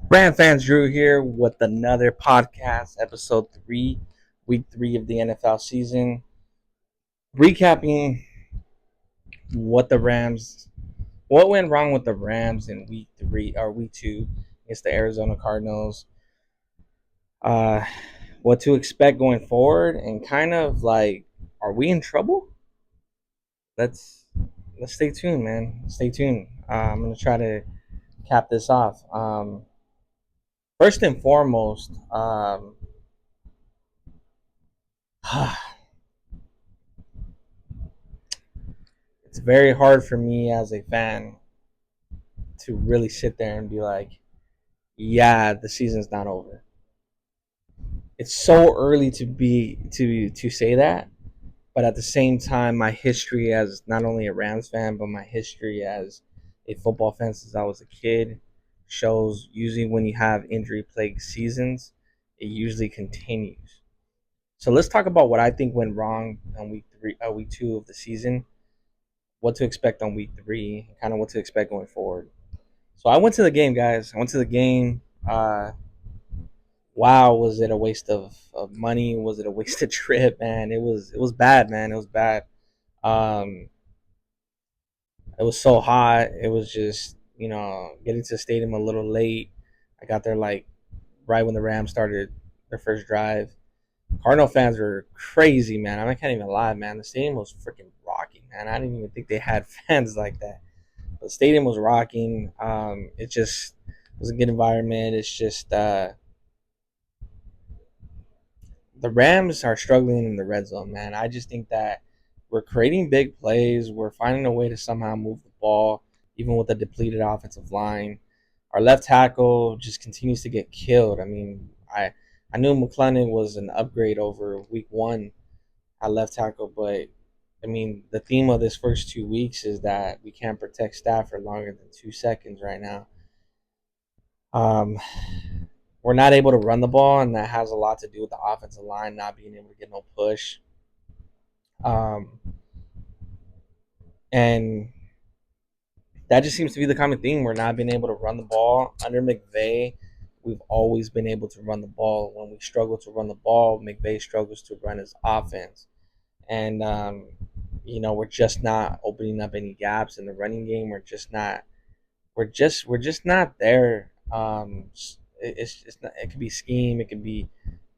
Brand fans, Drew here with another podcast, episode 3, week 3 of the NFL season. Recapping what the Rams, what went wrong with the Rams in week 3 or week 2 against the Arizona Cardinals, uh, what to expect going forward, and kind of like, are we in trouble? Let's let's stay tuned, man. Stay tuned. I'm gonna try to cap this off. First and foremost, it's very hard for me as a fan to really sit there and be like, yeah, the season's not over. It's so early to say that, but at the same time, my history as not only a Rams fan, but my history as a football fan since I was a kid shows usually when you have injury plagued seasons, it usually continues. So let's talk about what I think went wrong on week 2 of the season, what to expect on week 3, kind of what to expect going forward. So I went to the game, guys. I went to the game. Wow, was it a waste of money? Was it a wasted trip, man? It was bad, man. It was bad. Um, it was so hot. It was just getting to the stadium a little late. I got there like right when the Rams started their first drive. Cardinal fans were crazy, man. I can't even lie, man. The stadium was freaking rocking, man. I didn't even think they had fans like that. But the stadium was rocking. It just was a good environment. It's just the Rams are struggling in the red zone, man. I just think that we're creating big plays. We're finding a way to somehow move the ball, even with a depleted offensive line. Our left tackle just continues to get killed. I mean, I knew McClellan was an upgrade over week 1 at left tackle, but I mean, the theme of this first 2 weeks is that we can't protect Stafford longer than 2 seconds right now. Um, we're not able to run the ball, and that has a lot to do with the offensive line not being able to get no push. Um, and that just seems to be the common thing. We're not being able to run the ball under McVay. We've always been able to run the ball. When we struggle to run the ball, McVay struggles to run his offense, and we're just not opening up any gaps in the running game. We're just not. We're just not there. It's not, it could be scheme. It could be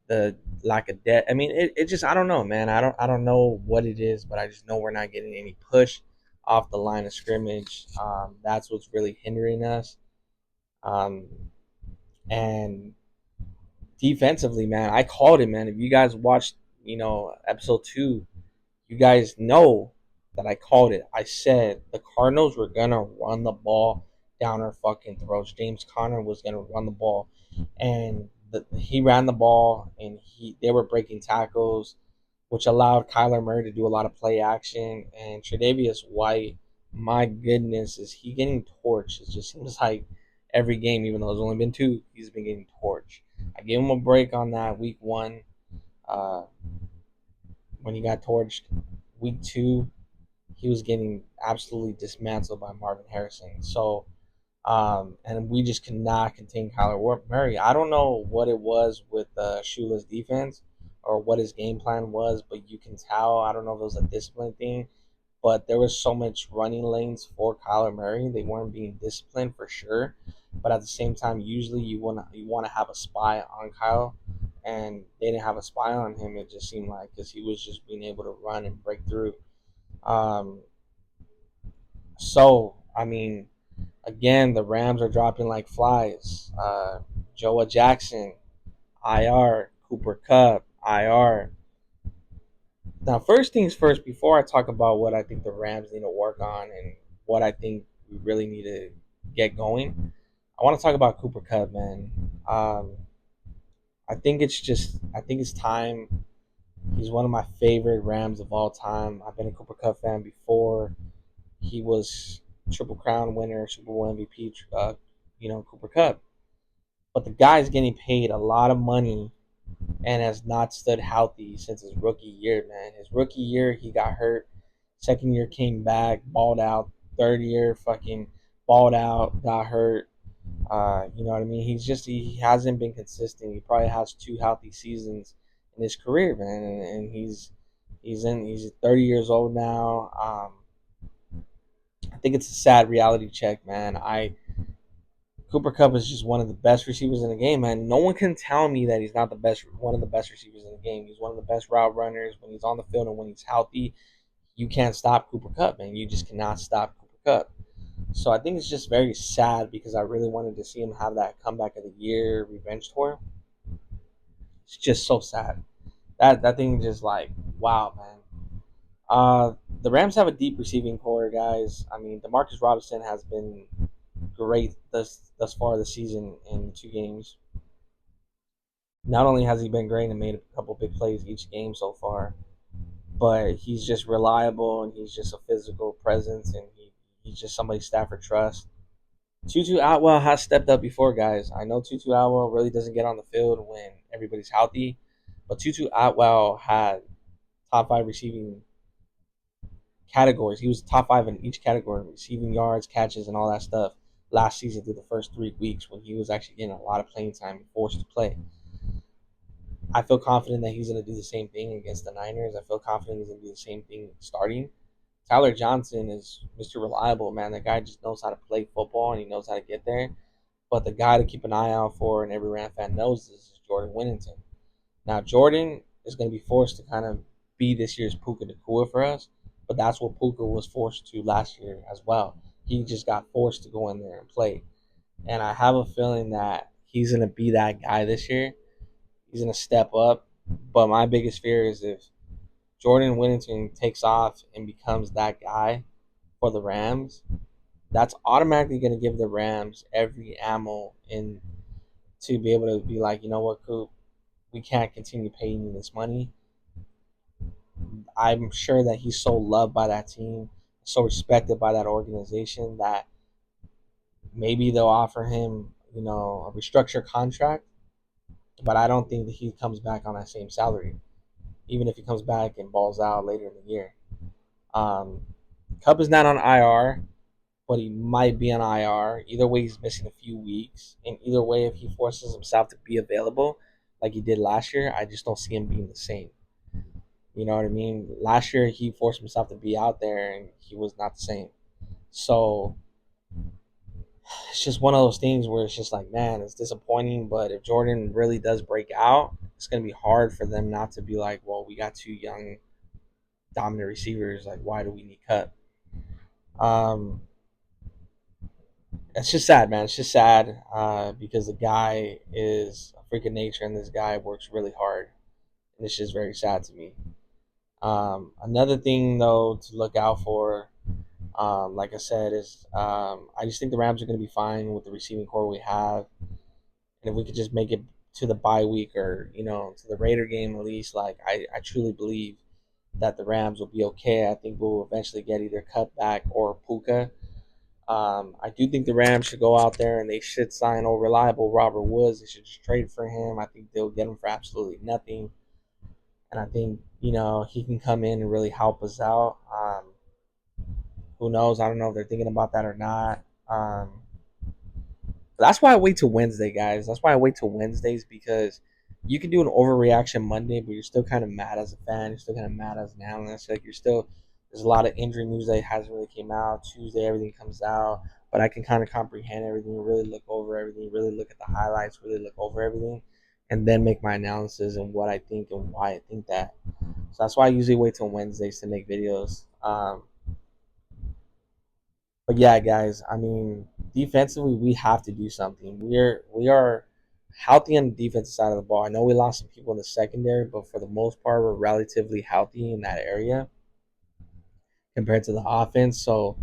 the lack of depth. I mean, it just I don't know, man. I don't know what it is, but I just know we're not getting any push off the line of scrimmage. That's what's really hindering us. Um, and defensively, man, I called it, man. If you guys watched, episode 2, you guys know that I called it. I said the Cardinals were gonna run the ball down our fucking throats. James Conner was gonna run the ball, and he ran the ball, and they were breaking tackles, which allowed Kyler Murray to do a lot of play action. And Tre'Davious White, my goodness, is he getting torched? It just seems like every game, even though it's only been 2, he's been getting torched. I gave him a break on that week 1. Uh, when he got torched, week 2, he was getting absolutely dismantled by Marvin Harrison. So, and we just cannot contain Kyler Murray. I don't know what it was with Shula's defense or what his game plan was, but you can tell. I don't know if it was a discipline thing, but there was so much running lanes for Kyler Murray. They weren't being disciplined for sure, but at the same time, usually you want to have a spy on Kyle, and they didn't have a spy on him. It just seemed like because he was just being able to run and break through. Um, so I mean, again, the Rams are dropping like flies. Joa Jackson, IR. Cooper Kupp, IR. Now, first things first, before I talk about what I think the Rams need to work on and what I think we really need to get going, I want to talk about Cooper Kupp, man. I think it's time. He's one of my favorite Rams of all time. I've been a Cooper Kupp fan before. He was Triple Crown winner, Super Bowl MVP, Cooper Kupp. But the guy's getting paid a lot of money and has not stood healthy since his rookie year, man. His rookie year, he got hurt. Second year came back, balled out. Third year, fucking balled out, got hurt. You know what I mean? He hasn't been consistent. He probably has two healthy seasons in his career, man, and he's 30 years old now. I think it's a sad reality check, man. I Cooper Cup is just one of the best receivers in the game, man. No one can tell me that he's not the best, one of the best receivers in the game. He's one of the best route runners when he's on the field and when he's healthy. You can't stop Cooper Cup, man. You just cannot stop Cooper Cup. So I think it's just very sad because I really wanted to see him have that comeback of the year revenge tour. It's just so sad. That thing just like wow, man. The Rams have a deep receiving core, guys. I mean, Demarcus Robinson has been great thus far this season in 2 games. Not only has he been great and made a couple big plays each game so far, but he's just reliable and he's just a physical presence and he's just somebody Stafford trusts. Tutu Atwell has stepped up before, guys. I know Tutu Atwell really doesn't get on the field when everybody's healthy, but Tutu Atwell had top 5 receiving categories. He was top 5 in each category, receiving yards, catches, and all that stuff last season through the first 3 weeks when he was actually getting a lot of playing time and forced to play. I feel confident that he's going to do the same thing against the Niners. I feel confident he's going to do the same thing starting. Tyler Johnson is Mr. Reliable, man. The guy just knows how to play football and he knows how to get there. But the guy to keep an eye out for, and every Ram fan knows this, is Jordan Whittington. Now, Jordan is going to be forced to kind of be this year's Puka Nacua for us, but that's what Puka was forced to last year as well. He just got forced to go in there and play. And I have a feeling that he's going to be that guy this year. He's going to step up. But my biggest fear is if Jordan Whittington takes off and becomes that guy for the Rams, that's automatically going to give the Rams every ammo in to be able to be like, you know what, Coop, we can't continue paying you this money. I'm sure that he's so loved by that team, so respected by that organization that maybe they'll offer him, a restructured contract. But I don't think that he comes back on that same salary, even if he comes back and balls out later in the year. Um, Cup is not on IR, but he might be on IR. Either way, he's missing a few weeks. And either way, if he forces himself to be available like he did last year, I just don't see him being the same. You know what I mean? Last year, he forced himself to be out there and he was not the same. So it's just one of those things where it's just like, man, it's disappointing. But if Jordan really does break out, it's going to be hard for them not to be like, well, we got 2 young, dominant receivers. Like, why do we need Cut? Um, it's just sad, man. It's just sad because the guy is a freak of nature and this guy works really hard. And it's just very sad to me. Another thing, though, to look out for, like I said, is I just think the Rams are going to be fine with the receiving core we have. And if we could just make it to the bye week or, to the Raider game at least, like I truly believe that the Rams will be okay. I think we'll eventually get either cut back or Puka. I do think the Rams should go out there and they should sign old reliable Robert Woods. They should just trade for him. I think they'll get him for absolutely nothing. And I think, he can come in and really help us out. Who knows? I don't know if they're thinking about that or not. But that's why I wait till Wednesday, guys. That's why I wait till Wednesdays because you can do an overreaction Monday, but you're still kind of mad as a fan. You're still kind of mad as an analyst. Like there's a lot of injury news that hasn't really came out. Tuesday, everything comes out, but I can kind of comprehend everything, really look over everything, really look at the highlights, really look over everything, and then make my analysis and what I think and why I think that. So that's why I usually wait till Wednesdays to make videos. But yeah, guys, I mean, defensively, we have to do something. We are healthy on the defensive side of the ball. I know we lost some people in the secondary, but for the most part, we're relatively healthy in that area compared to the offense. So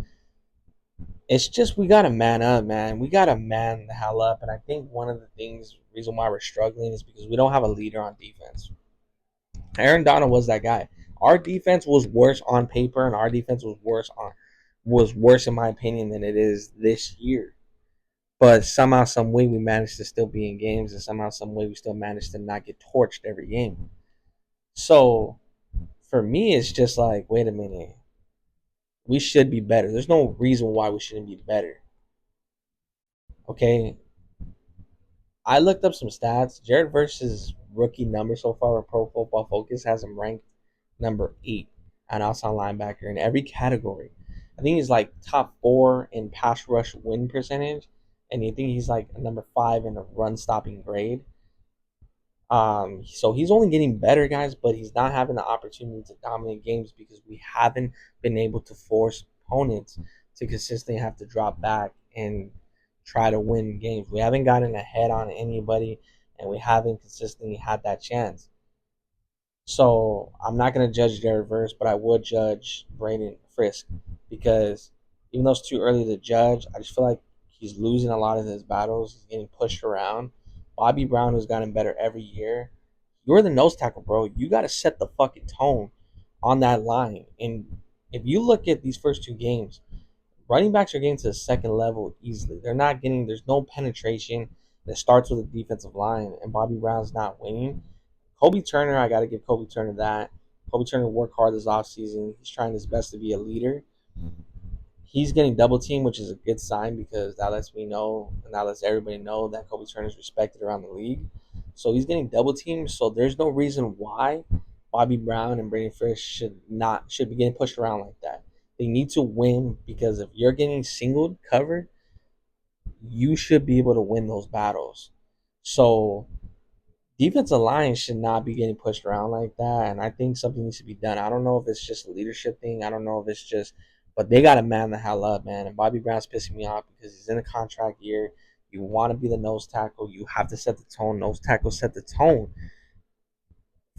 it's just we gotta man up, man. We gotta man the hell up. And I think one of the things, reason why we're struggling, is because we don't have a leader on defense. Aaron Donald was that guy. Our defense was worse on paper, and our defense was worse in my opinion than it is this year. But somehow, some way, we managed to still be in games, and somehow, some way, we still managed to not get torched every game. So for me, it's just like, wait a minute, we should be better. There's no reason why we shouldn't be better. Okay, I looked up some stats. Jared Verse's rookie number so far with Pro Football Focus has him ranked number 8 an outside linebacker in every category. I think he's like top 4 in pass rush win percentage, and I think he's like number 5 in a run stopping grade. So he's only getting better, guys, but he's not having the opportunity to dominate games because we haven't been able to force opponents to consistently have to drop back and try to win games. We haven't gotten ahead on anybody, and we haven't consistently had that chance. So I'm not gonna judge Jared Verse, but I would judge Brandon Frisk because even though it's too early to judge, I just feel like he's losing a lot of his battles. He's getting pushed around. Bobby Brown, who's gotten better every year, you're the nose tackle, bro. You got to set the fucking tone on that line. And if you look at these first 2 games, running backs are getting to the second level easily. They're not getting. There's no penetration. That starts with the defensive line, and Bobby Brown's not winning. Kobe Turner, I got to give Kobe Turner that. Kobe Turner worked hard this offseason. He's trying his best to be a leader. He's getting double teamed, which is a good sign because that lets me know and that lets everybody know that Kobe Turner is respected around the league. So he's getting double teamed. So there's no reason why Bobby Brown and Brady Fish should be getting pushed around like that. They need to win because if you're getting singled covered, you should be able to win those battles. So defensive line should not be getting pushed around like that. And I think something needs to be done. I don't know if it's just a leadership thing. I don't know if it's just, but they got to man the hell up, man. And Bobby Brown's pissing me off because he's in a contract year. You want to be the nose tackle. You have to set the tone. Nose tackle set the tone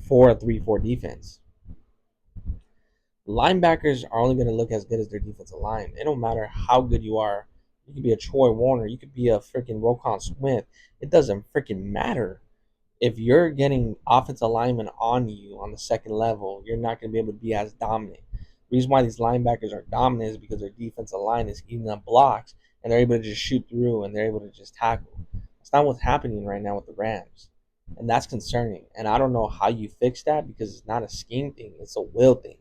for a 3-4 defense. Linebackers are only going to look as good as their defensive line. It don't matter how good you are. You could be a Troy Warner. You could be a freaking Roquan Smith. It doesn't freaking matter if you're getting offensive linemen on you on the second level, you're not going to be able to be as dominant. The reason why these linebackers are dominant is because their defensive line is eating up blocks and they're able to just shoot through and they're able to just tackle. That's not what's happening right now with the Rams. And that's concerning. And I don't know how you fix that because it's not a scheme thing, it's a will thing.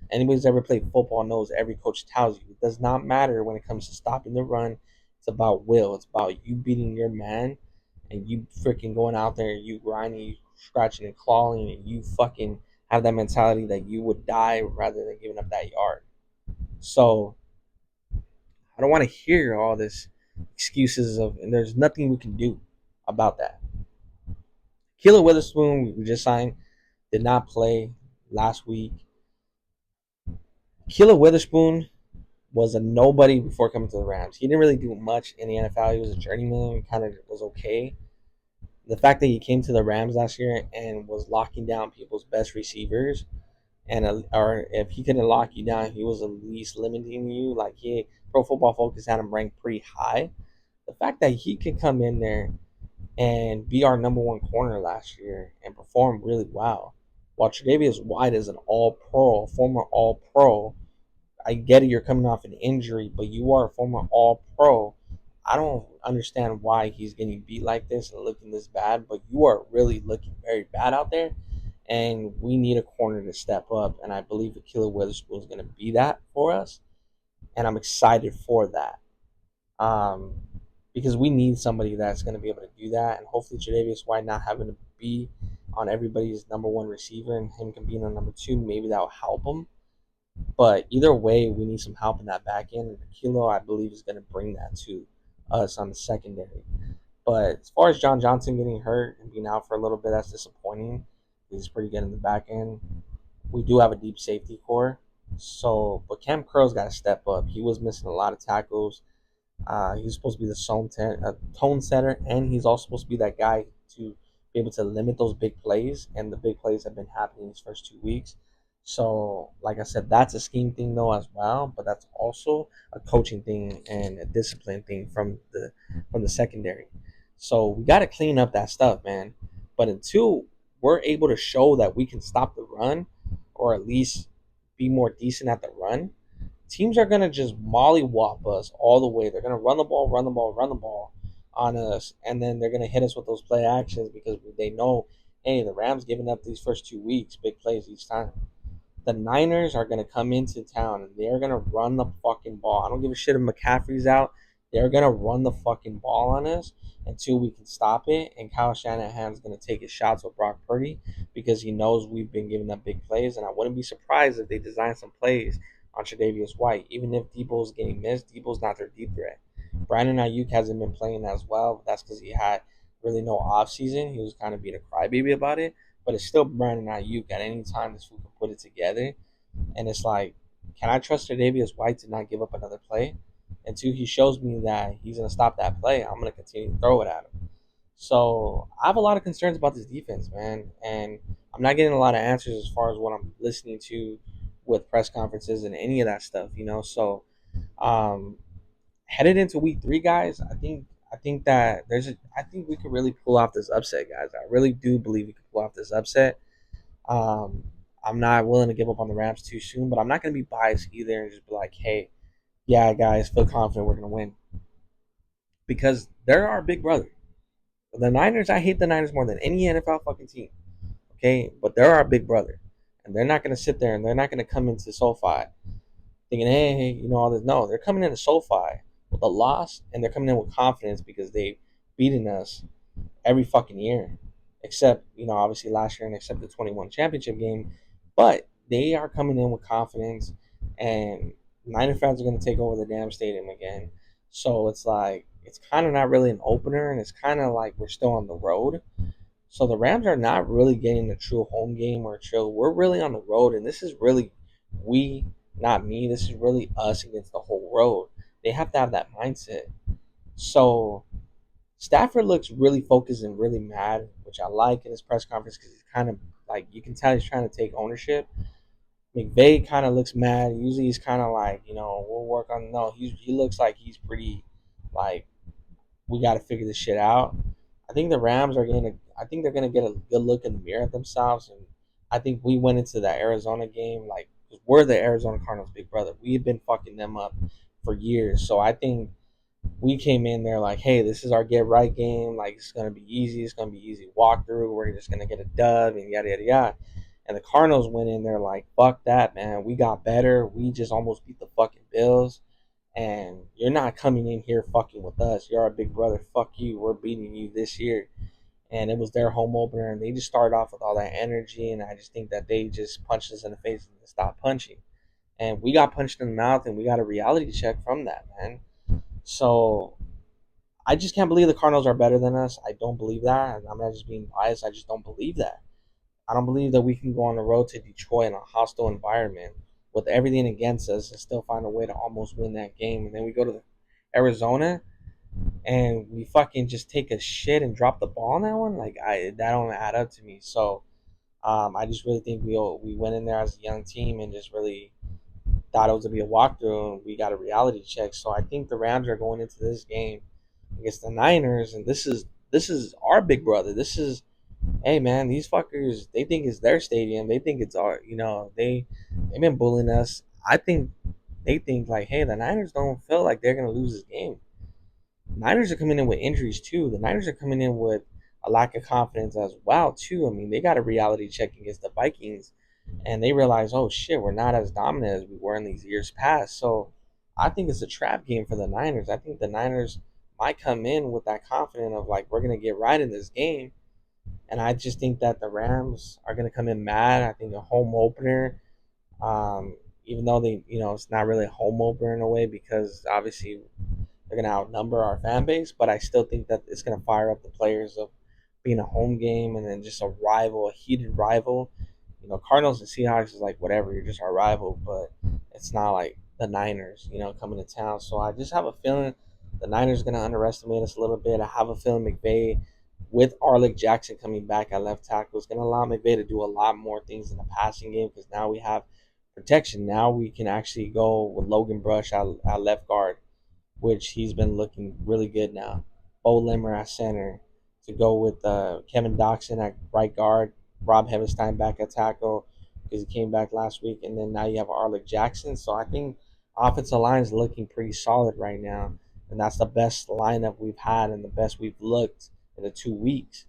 Anybody who's ever played football knows every coach tells you it does not matter when it comes to stopping the run. It's about will. It's about you beating your man and you freaking going out there and you grinding, you scratching and clawing, and you fucking have that mentality that you would die rather than giving up that yard. So I don't want to hear all this excuses of, and there's nothing we can do about that. Keelan Witherspoon, we just signed, did not play last week. Keelan Witherspoon was a nobody before coming to the Rams. He didn't really do much in the NFL. He was a journeyman, kind of was okay. The fact that he came to the Rams last year and was locking down people's best receivers, and or if he couldn't lock you down, he was at least limiting you. Like Pro Football Focus had him ranked pretty high. The fact that he could come in there and be our number one corner last year and perform really well, while Tre'Davious White is an All Pro, former All Pro. I get it, you're coming off an injury, but you are a former All Pro. I don't understand why he's getting beat like this and looking this bad, but you are really looking very bad out there, and we need a corner to step up, and I believe Ahkello Witherspoon is going to be that for us, and I'm excited for that. Um, because we need somebody that's going to be able to do that, and hopefully Tre'Davious White not having to be on everybody's number one receiver and him can be on number two, maybe that will help him. But either way, we need some help in that back end. And Kilo, I believe, is going to bring that to us on the secondary. But as far as John Johnson getting hurt and being out for a little bit, that's disappointing. He's pretty good in the back end. We do have a deep safety core. So, but Cam Curl's got to step up. He was missing a lot of tackles. He's supposed to be the tone setter, and he's also supposed to be that guy to be able to limit those big plays. And the big plays have been happening these first 2 weeks. So, like I said, that's a scheme thing though as well, but that's also a coaching thing and a discipline thing from the secondary. So we got to clean up that stuff, man. But until we're able to show that we can stop the run, or at least be more decent at the run, teams are gonna just mollywop us all the way. They're gonna run the ball, run the ball, run the ball on us, and then they're gonna hit us with those play actions because they know, hey, the Rams giving up these first 2 weeks, big plays each time. The Niners are gonna come into town and they're gonna run the fucking ball. I don't give a shit if McCaffrey's out. They're gonna run the fucking ball on us until we can stop it. And Kyle Shanahan's gonna take his shots with Brock Purdy because he knows we've been giving up big plays. And I wouldn't be surprised if they design some plays on Tre'Davious White. Even if Debo's getting missed, Debo's not their deep threat. Brandon Ayuk hasn't been playing as well. But that's because he had really no offseason. He was kind of being a crybaby about it. But it's still Brandon Ayuk. At any time, this fool can put it together. And it's like, can I trust Tre'Davious White to not give up another play? Until he shows me that he's going to stop that play, I'm going to continue to throw it at him. So I have a lot of concerns about this defense, man. And I'm not getting a lot of answers as far as what I'm listening to with press conferences and any of that stuff, you know. So um, headed into week 3, guys, I think that I think we could really pull off this upset, guys. I really do believe we could pull off this upset. Um, I'm not willing to give up on the Rams too soon, but I'm not going to be biased either and just be like, hey, yeah, guys, feel confident we're going to win because they're our big brother. The Niners, I hate the Niners more than any NFL fucking team. Okay, but they're our big brother, and they're not going to sit there and they're not going to come into SoFi thinking, hey, you know all this. No, they're coming into SoFi with a loss, and they're coming in with confidence because they've beaten us every fucking year, except obviously last year and except the 21 championship game. But they are coming in with confidence, and Niner fans are going to take over the damn stadium again. So it's like it's kind of not really an opener, and it's kind of like we're still on the road. So the Rams are not really getting a true home game or a true. We're really on the road, and this is really we, not me. This is really us against the whole road. They have to have that mindset. So Stafford looks really focused and really mad, which I like in his press conference because he's kind of like you can tell he's trying to take ownership. McVay kind of looks mad. Usually he's kind of like we'll work on. No, he looks like he's pretty like we got to figure this shit out. I think the Rams are gonna. I think they're gonna get a good look in the mirror at themselves, and I think we went into that Arizona game like we're the Arizona Cardinals' big brother. We've been fucking them up for years, so I think we came in there like, hey, this is our get right game. Like it's gonna be easy. It's gonna be easy walkthrough. We're just gonna get a dub and yada yada yada. And the Cardinals went in there like, fuck that, man. We got better. We just almost beat the fucking Bills. And you're not coming in here fucking with us. You're our big brother. Fuck you. We're beating you this year. And it was their home opener, and they just started off with all that energy. And I just think that they just punched us in the face and stopped punching. And we got punched in the mouth, and we got a reality check from that, man. So I just can't believe the Cardinals are better than us. I don't believe that. I'm not just being biased. I just don't believe that. I don't believe that we can go on the road to Detroit in a hostile environment with everything against us and still find a way to almost win that game. And then we go to Arizona and we fucking just take a shit and drop the ball on that one. Like that don't add up to me. So I just really think we went in there as a young team and just really thought it was gonna be a walkthrough, and we got a reality check. So I think the Rams are going into this game against the Niners, and this is our big brother. This is hey man, these fuckers they think it's their stadium. They think it's our they've been bullying us. I think they think like, hey, the Niners don't feel like they're gonna lose this game. Niners are coming in with injuries too. The Niners are coming in with a lack of confidence as well too. I mean, they got a reality check against the Vikings, and they realize, oh shit, we're not as dominant as we were in these years past. So I think it's a trap game for the Niners. I think the Niners might come in with that confidence of like we're gonna get right in this game, and I just think that the Rams are gonna come in mad. I think a home opener, even though it's not really a home opener in a way because obviously they're gonna outnumber our fan base, but I still think that it's gonna fire up the players of being a home game and then just a rival, a heated rival. Cardinals and Seahawks is like whatever, you're just our rival, but it's not like the Niners, coming to town. So I just have a feeling the Niners are gonna underestimate us a little bit. I have a feeling McVay with Arlick Jackson coming back at left tackle is gonna allow McVay to do a lot more things in the passing game because now we have protection. Now we can actually go with Logan Brush at left guard, which he's been looking really good now. Bo Limmer at center to go with Kevin Doxson at right guard, Rob Hevenstein back at tackle because he came back last week, and then now you have Arlick Jackson. So I think offensive line is looking pretty solid right now, and that's the best lineup we've had and the best we've looked in the 2 weeks.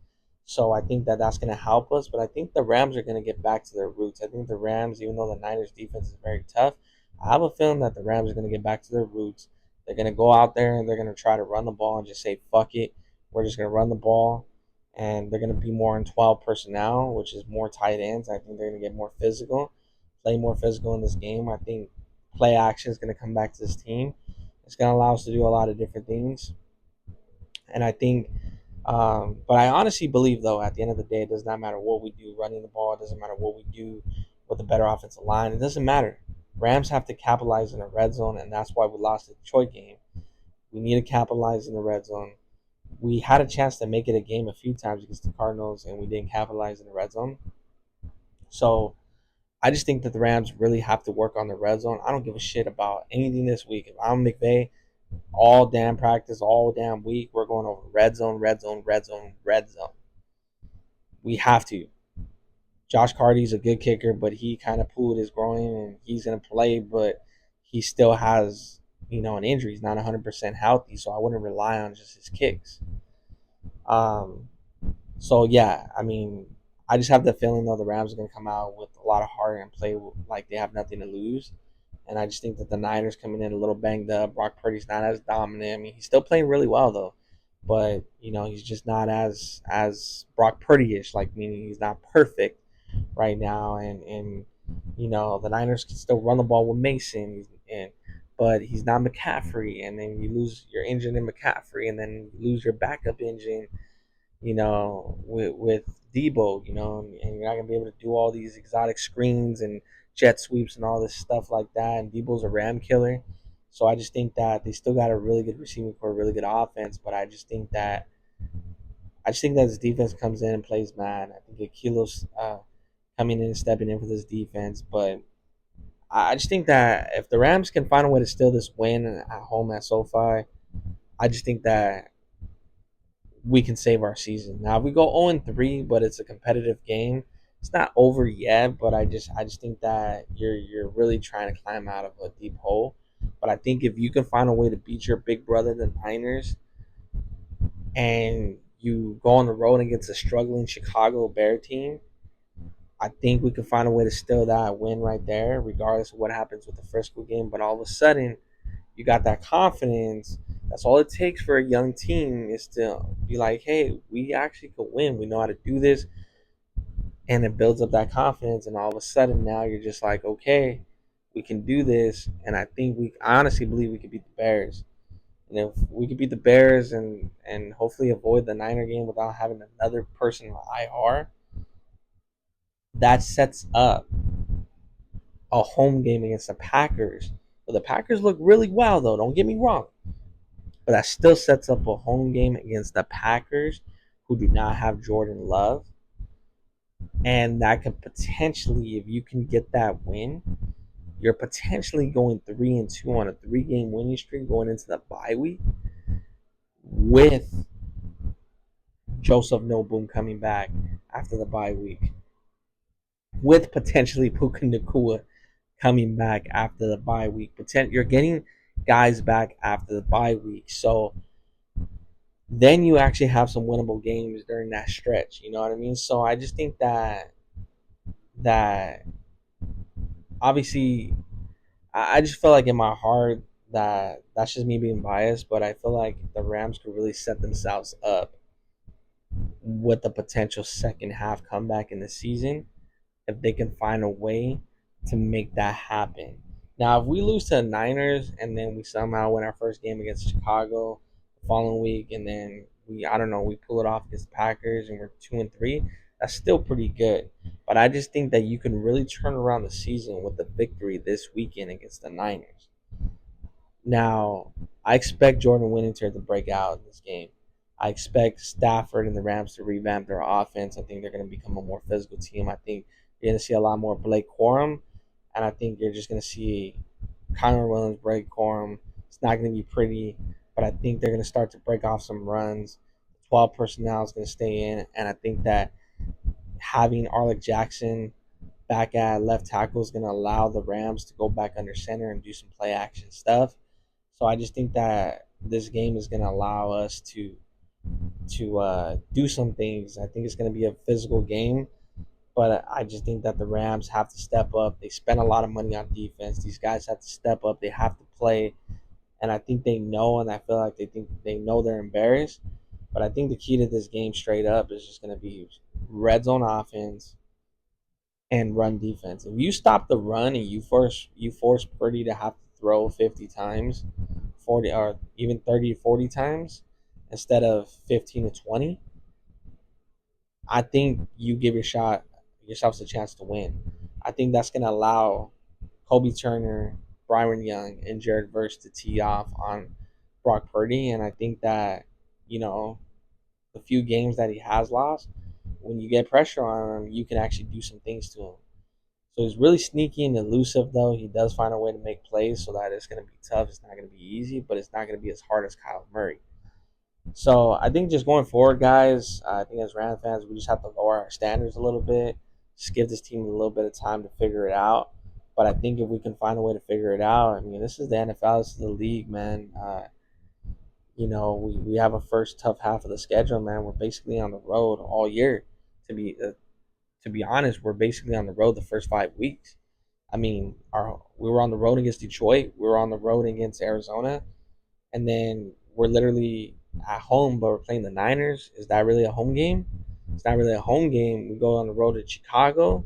So I think that that's going to help us, but I think the Rams are going to get back to their roots. I think the Rams, even though the Niners defense is very tough, I have a feeling that the Rams are going to get back to their roots. They're going to go out there and they're going to try to run the ball and just say, fuck it. We're just going to run the ball. And they're going to be more in 12 personnel, which is more tight ends. I think they're going to get more physical, play more physical in this game. I think play action is going to come back to this team. It's going to allow us to do a lot of different things. And I think, but I honestly believe, though, at the end of the day, it does not matter what we do running the ball. It doesn't matter what we do with a better offensive line. It doesn't matter. Rams have to capitalize in the red zone, and that's why we lost the Detroit game. We need to capitalize in the red zone. We had a chance to make it a game a few times against the Cardinals, and we didn't capitalize in the red zone. So I just think that the Rams really have to work on the red zone. I don't give a shit about anything this week. If I'm McVay, all damn practice, all damn week, we're going over red zone, red zone, red zone, red zone. We have to. Josh Carty's a good kicker, but he kind of pulled his groin and he's going to play, but he still has, an injury. He's not 100% healthy, so I wouldn't rely on just his kicks. Um, so, yeah, I mean, I just have the feeling, though, the Rams are going to come out with a lot of heart and play like they have nothing to lose. And I just think that the Niners coming in a little banged up. Brock Purdy's not as dominant. I mean, he's still playing really well, though. But, he's just not as Brock Purdy-ish, like, meaning he's not perfect right now, and the Niners can still run the ball with Mason, but he's not McCaffrey, and then you lose your engine in McCaffrey, and then you lose your backup engine, with Debo, and you're not gonna be able to do all these exotic screens and jet sweeps and all this stuff like that. And Debo's a ram killer, so I just think that they still got a really good receiving core, a really good offense, but I just think that this defense comes in and plays man. I think Akilo's coming in and stepping in for this defense. But I just think that if the Rams can find a way to steal this win at home at SoFi, I just think that we can save our season. Now, if we go 0-3, but it's a competitive game, it's not over yet. But I just think that you're really trying to climb out of a deep hole. But I think if you can find a way to beat your big brother, the Niners, and you go on the road against a struggling Chicago Bear team, I think we can find a way to steal that win right there, regardless of what happens with the Frisco game. But all of a sudden, you got that confidence. That's all it takes for a young team is to be like, hey, we actually could win. We know how to do this. And it builds up that confidence. And all of a sudden, now you're just like, okay, we can do this. And I honestly believe we could beat the Bears. And if we could beat the Bears and hopefully avoid the Niner game without having another person on IR, that sets up a home game against the Packers. But the Packers look really well, though. Don't get me wrong. But that still sets up a home game against the Packers, who do not have Jordan Love. And that could potentially, if you can get that win, you're potentially going 3-2 on a 3-game winning streak going into the bye week with Joseph Noboom coming back after the bye week, with potentially Puka Nacua coming back after the bye week. You're getting guys back after the bye week, so then you actually have some winnable games during that stretch. You know what I mean? So I just think that obviously I just feel like in my heart that that's just me being biased, but I feel like the Rams could really set themselves up with the potential second half comeback in the season if they can find a way to make that happen. Now, if we lose to the Niners and then we somehow win our first game against Chicago the following week, and then I don't know, we pull it off against the Packers and we're 2-3, that's still pretty good. But I just think that you can really turn around the season with the victory this weekend against the Niners. Now, I expect Jordan Whittington to break out in this game. I expect Stafford and the Rams to revamp their offense. I think they're going to become a more physical team. I think you're going to see a lot more Blake Corum, and I think you're just going to see Connor Williams break Corum. It's not going to be pretty, but I think they're going to start to break off some runs. 12 personnel is going to stay in, and I think that having Arlec Jackson back at left tackle is going to allow the Rams to go back under center and do some play action stuff. So I just think that this game is going to allow us to do some things. I think it's going to be a physical game, but I just think that the Rams have to step up. They spend a lot of money on defense. These guys have to step up. They have to play And I think they know, and I feel like they think they know they're embarrassed. But I think the key to this game straight up is just going to be red zone offense and run defense. If you stop the run and you force Purdy to have to throw 50 times, 40 or even 30 to 40 times instead of 15 to 20, I think you give yourselves a chance to win. I think that's going to allow Kobe Turner, Byron Young, and Jared Verse to tee off on Brock Purdy, and I think that you know the few games that he has lost, when you get pressure on him, you can actually do some things to him. So he's really sneaky and elusive, though. He does find a way to make plays so that it's going to be tough. It's not going to be easy, but it's not going to be as hard as Kyle Murray. So I think just going forward, guys, I think as Rams fans, we just have to lower our standards a little bit. Just give this team a little bit of time to figure it out. But I think if we can find a way to figure it out, I mean, this is the NFL, this is the league, man. We have a first tough half of the schedule, man. We're basically on the road all year. To be honest, we're basically on the road the first 5 weeks. I mean, we were on the road against Detroit, we were on the road against Arizona, and then we're literally at home, but we're playing the Niners. Is that really a home game? It's not really a home game. We go on the road to Chicago,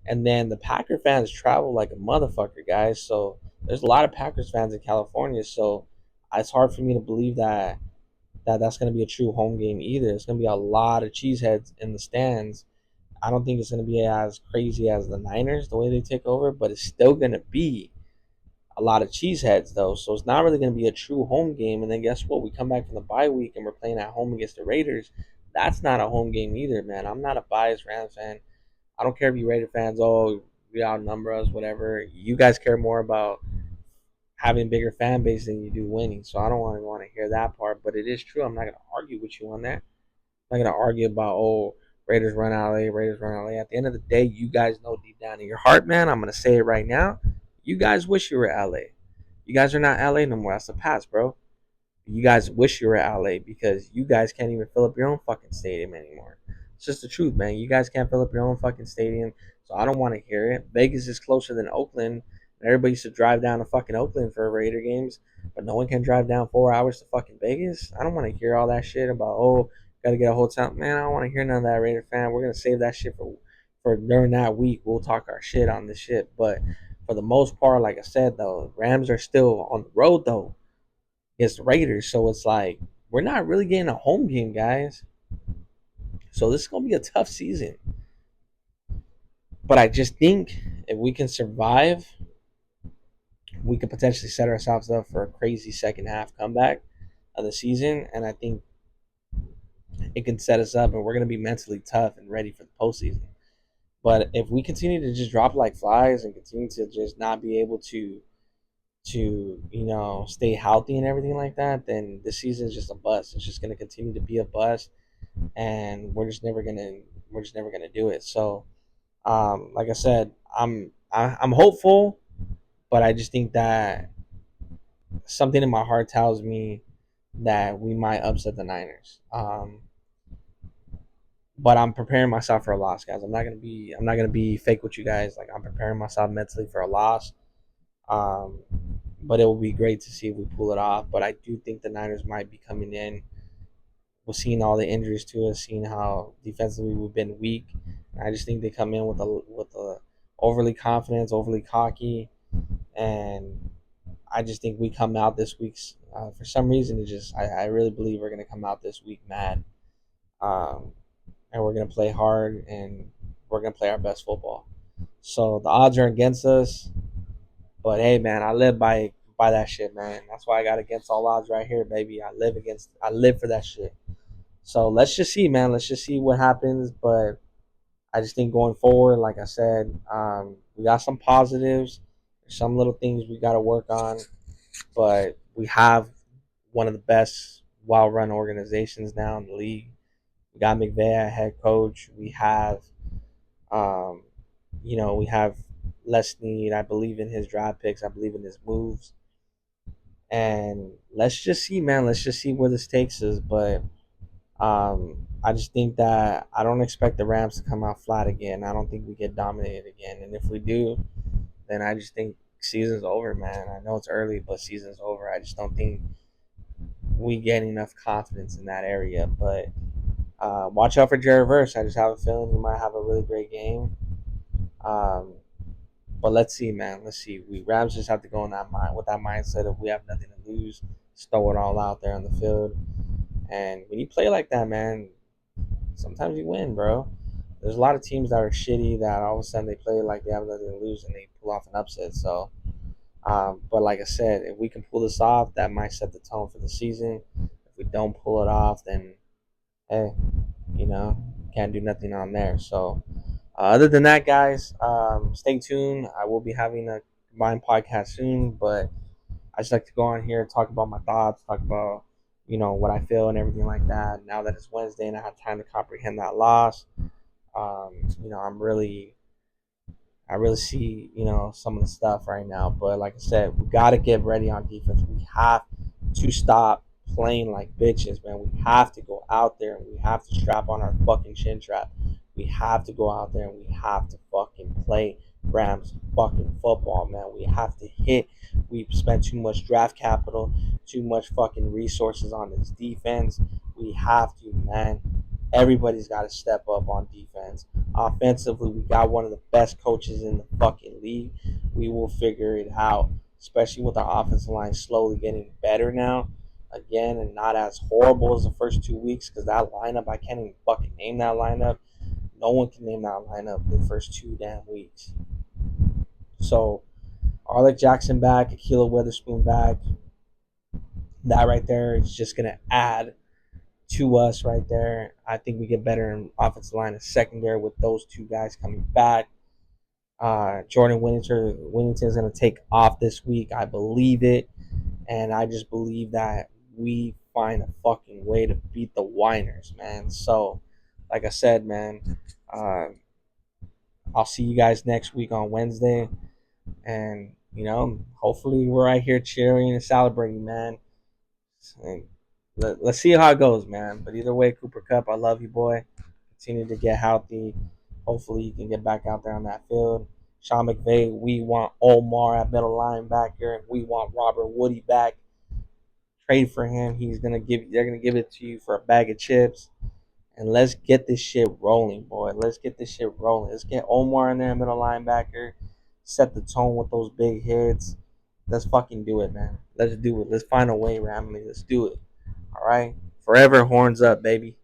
and then the Packer fans travel like a motherfucker, guys. So there's a lot of Packers fans in California. So it's hard for me to believe that's going to be a true home game either. It's going to be a lot of cheeseheads in the stands. I don't think it's going to be as crazy as the Niners the way they take over, but it's still going to be a lot of cheeseheads though. So it's not really going to be a true home game. And then guess what? We come back from the bye week and we're playing at home against the Raiders. That's not a home game either, man. I'm not a biased Rams fan. I don't care if you Raider fans, oh, we outnumber us, whatever. You guys care more about having a bigger fan base than you do winning. So I don't want to hear that part. But it is true. I'm not going to argue with you on that. I'm not going to argue about, oh, Raiders run LA, Raiders run LA. At the end of the day, you guys know deep down in your heart, man. I'm going to say it right now. You guys wish you were LA. You guys are not LA no more. That's the past, bro. You guys wish you were at LA because you guys can't even fill up your own fucking stadium anymore. It's just the truth, man. You guys can't fill up your own fucking stadium, so I don't want to hear it. Vegas is closer than Oakland. Everybody used to drive down to fucking Oakland for Raider games, but no one can drive down 4 hours to fucking Vegas. I don't want to hear all that shit about, oh, gotta get a hotel. Man, I don't want to hear none of that, Raider fan. We're gonna save that shit for during that week. We'll talk our shit on this shit, but for the most part, like I said, though, Rams are still on the road though against the Raiders. So it's like we're not really getting a home game, guys. So this is gonna be a tough season. But I just think if we can survive, we could potentially set ourselves up for a crazy second half comeback of the season. And I think it can set us up and we're gonna be mentally tough and ready for the postseason. But if we continue to just drop like flies and continue to just not be able to stay healthy and everything like that, then this season is just a bust. It's just gonna continue to be a bust and we're just never gonna do it. So, like I said, I'm hopeful, but I just think that something in my heart tells me that we might upset the Niners. But I'm preparing myself for a loss, guys. I'm not gonna be fake with you guys. Like I'm preparing myself mentally for a loss. Um, but it will be great to see if we pull it off. But I do think the Niners might be coming in. We're seeing all the injuries to us, seeing how defensively we've been weak. I just think they come in with a overly confident, overly cocky, and I just think we come out this week's for some reason. I really believe we're gonna come out this week mad, um, and we're gonna play hard and we're gonna play our best football. So the odds are against us, but hey, man, I live by that shit, man. That's why I got against all odds right here, baby. I live for that shit. So let's just see, man. Let's just see what happens. But I just think going forward, like I said, we got some positives, some little things we got to work on, but we have one of the best well-run organizations now in the league. We got McVay at head coach. Um, we have Les Snead. I believe in his draft picks. I believe in his moves. And let's just see, man. Let's just see where this takes us. But I just think that I don't expect the Rams to come out flat again. I don't think we get dominated again. And if we do, then I just think season's over, man. I know it's early, but season's over. I just don't think we get enough confidence in that area. But watch out for Jared Verse. I just have a feeling he might have a really great game. Um, but let's see, man. Let's see. We Rams just have to go in that mind with that mindset of we have nothing to lose. Just throw it all out there on the field. And when you play like that, man, sometimes you win, bro. There's a lot of teams that are shitty that all of a sudden they play like they have nothing to lose and they pull off an upset. So, but like I said, if we can pull this off, that might set the tone for the season. If we don't pull it off, then hey, you know, can't do nothing on there. So, other than that, guys, stay tuned. I will be having a combined podcast soon, but I just like to go on here and talk about my thoughts, talk about what I feel and everything like that. Now that it's Wednesday and I have time to comprehend that loss, I'm really I really see, some of the stuff right now. But like I said, we got to get ready on defense. We have to stop playing like bitches, man. We have to go out there and we have to strap on our fucking chin strap. We have to go out there and we have to fucking play Rams fucking football, man. We have to hit. We've spent too much draft capital, too much fucking resources on this defense. We have to, man. Everybody's got to step up on defense. Offensively, we got one of the best coaches in the fucking league. We will figure it out, especially with our offensive line slowly getting better now. Again, and not as horrible as the first 2 weeks because that lineup, I can't even fucking name that lineup. No one can name that lineup the first 2 damn weeks. So, Arlec Jackson back, Akila Witherspoon back. That right there is just going to add to us right there. I think we get better in offensive line and secondary with those two guys coming back. Jordan Whittington is going to take off this week. I believe it. And I just believe that we find a fucking way to beat the Whiners, man. So, like I said, man, uh, I'll see you guys next week on Wednesday. And, hopefully we're right here cheering and celebrating, man. And let's see how it goes, man. But either way, Cooper Kupp, I love you, boy. Continue to get healthy. Hopefully, you can get back out there on that field. Sean McVay, we want Omar at middle linebacker, and we want Robert Woody back. Trade for him. They're gonna give it to you for a bag of chips. And let's get this shit rolling, boy. Let's get this shit rolling. Let's get Omar in there, middle linebacker. Set the tone with those big hits. Let's fucking do it, man. Let's do it. Let's find a way, Ramley. Let's do it. All right. Forever horns up, baby.